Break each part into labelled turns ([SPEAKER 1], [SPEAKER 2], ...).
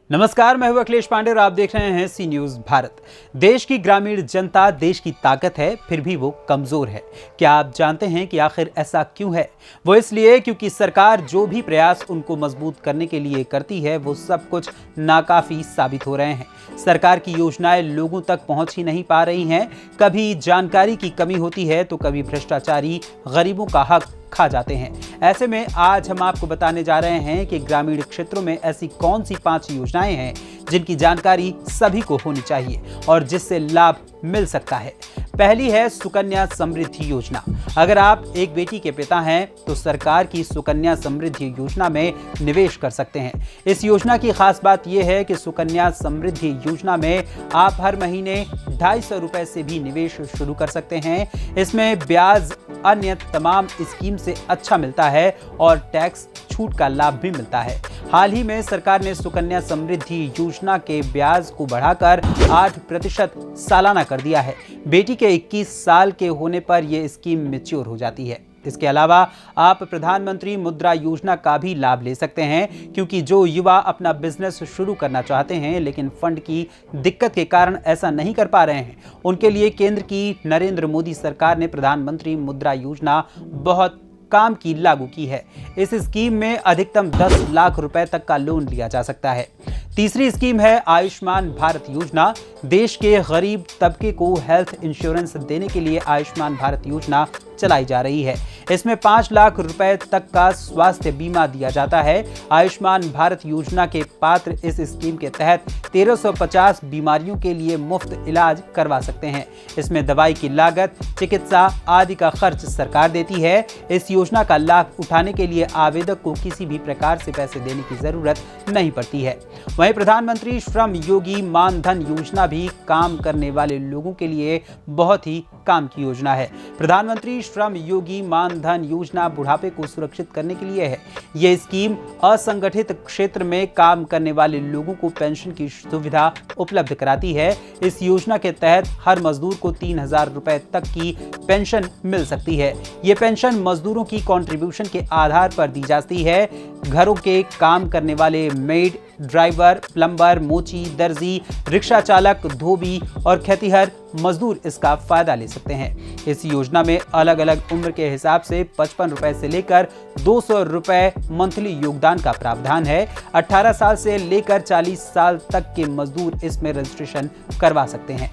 [SPEAKER 1] नमस्कार, मैं हूं अखिलेश पांडे और आप देख रहे हैं सी न्यूज भारत। देश की ग्रामीण जनता देश की ताकत है, फिर भी वो कमजोर है। क्या आप जानते हैं कि आखिर ऐसा क्यों है? वो इसलिए क्योंकि सरकार जो भी प्रयास उनको मजबूत करने के लिए करती है वो सब कुछ नाकाफी साबित हो रहे हैं। सरकार की योजनाएं लोगों तक पहुंच ही नहीं पा रही हैं। कभी जानकारी की कमी होती है तो कभी भ्रष्टाचारी गरीबों का हक खा जाते हैं। ऐसे में आज हम आपको बताने जा रहे हैं कि ग्रामीण क्षेत्रों में ऐसी कौन सी 5 योजनाएं हैं जिनकी जानकारी सभी को होनी चाहिए और जिससे लाभ मिल सकता है। पहली है सुकन्या समृद्धि योजना। अगर आप एक बेटी के पिता हैं तो सरकार की सुकन्या समृद्धि योजना में निवेश कर सकते हैं। इस योजना की खास बात यह है कि सुकन्या समृद्धि योजना में आप हर महीने 250 रुपए से भी निवेश शुरू कर सकते हैं। इसमें ब्याज अन्य तमाम स्कीम से अच्छा मिलता है और टैक्स छूट का लाभ भी मिलता है। हाल ही में सरकार ने सुकन्या समृद्धि योजना के ब्याज को बढ़ाकर 8% सालाना कर दिया है। बेटी के 21 साल के होने पर यह स्कीम मैच्योर हो जाती है। इसके अलावा आप प्रधानमंत्री मुद्रा योजना का भी लाभ ले सकते हैं, क्योंकि जो युवा अपना बिजनेस शुरू करना चाहते हैं लेकिन फंड की दिक्कत के कारण ऐसा नहीं कर पा रहे हैं, उनके लिए केंद्र की नरेंद्र मोदी सरकार ने प्रधानमंत्री मुद्रा योजना बहुत काम की लागू की है। इस स्कीम में अधिकतम 10 लाख रुपए तक का लोन लिया जा सकता है। तीसरी स्कीम है आयुष्मान भारत योजना। देश के गरीब तबके को हेल्थ इंश्योरेंस देने के लिए आयुष्मान भारत योजना चलाई जा रही है। इसमें 5 लाख रुपए तक का स्वास्थ्य बीमा दिया जाता है। आयुष्मान भारत योजना के पात्र इस स्कीम के तहत 1350 बीमारियों के लिए मुफ्त इलाज करवा सकते हैं। इसमें दवाई की लागत, चिकित्सा आदि का खर्च सरकार देती है। इस योजना का लाभ उठाने के लिए आवेदक को किसी भी प्रकार से पैसे देने की जरूरत नहीं पड़ती है। वहीं प्रधानमंत्री श्रम योगी मान धन योजना भी काम करने वाले लोगों के लिए बहुत ही काम की योजना है। प्रधानमंत्री श्रम योगी मान धन योजना बुढ़ापे को सुरक्षित करने के लिए है। यह स्कीम असंगठित क्षेत्र में काम करने वाले लोगों को पेंशन की सुविधा उपलब्ध कराती है। इस योजना के तहत हर मजदूर को 3000 रुपए तक की पेंशन मिल सकती है। ये पेंशन मजदूरों की कंट्रीब्यूशन के आधार पर दी जाती है। घरों के काम करने वाले मेड, ड्राइवर, प्लम्बर, मोची, दर्जी, रिक्शा चालक, धोबी और खेतिहर मजदूर इसका फायदा ले सकते हैं। इस योजना में अलग अलग उम्र के हिसाब से 55 रुपए से लेकर 200 रुपए मंथली योगदान का प्रावधान है। 18 साल से लेकर 40 साल तक के मजदूर इसमें रजिस्ट्रेशन करवा सकते हैं।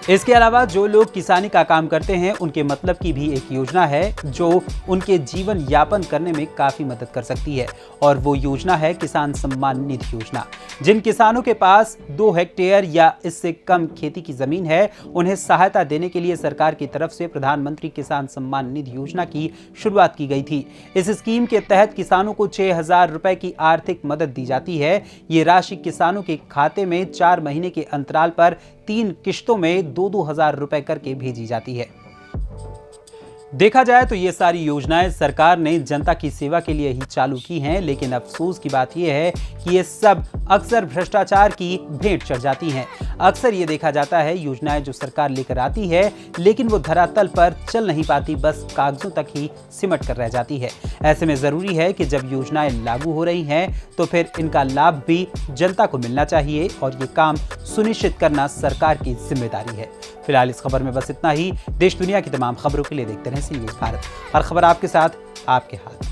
[SPEAKER 1] इसके अलावा जो लोग किसानी का काम करते हैं उनके मतलब की भी एक योजना है जो उनके जीवन यापन करने में काफी मदद कर सकती है, और वो योजना है किसान सम्मान निधि योजना। जिन किसानों के पास 2 हेक्टेयर या इससे कम खेती की जमीन है, उन्हें सहायता देने के लिए सरकार की तरफ से प्रधानमंत्री किसान सम्मान निधि योजना की शुरुआत की गई थी। इस स्कीम के तहत किसानों को 6000 रुपए की आर्थिक मदद दी जाती है। ये राशि किसानों के खाते में 4 महीने के अंतराल पर 3 किश्तों में 2-2 हजार रुपए करके भेजी जाती है। देखा जाए तो ये सारी योजनाएं सरकार ने जनता की सेवा के लिए ही चालू की हैं, लेकिन अफसोस की बात यह है कि ये सब अक्सर भ्रष्टाचार की भेंट चढ़ जाती हैं। अक्सर ये देखा जाता है योजनाएं जो सरकार लेकर आती है लेकिन वो धरातल पर चल नहीं पाती, बस कागजों तक ही सिमट कर रह जाती है। ऐसे में जरूरी है कि जब योजनाएं लागू हो रही हैं तो फिर इनका लाभ भी जनता को मिलना चाहिए, और ये काम सुनिश्चित करना सरकार की जिम्मेदारी है। फिलहाल इस खबर में बस इतना ही। देश दुनिया की तमाम खबरों के लिए देखते रहें सी न्यूज भारत। हर खबर आपके साथ, आपके हाथ।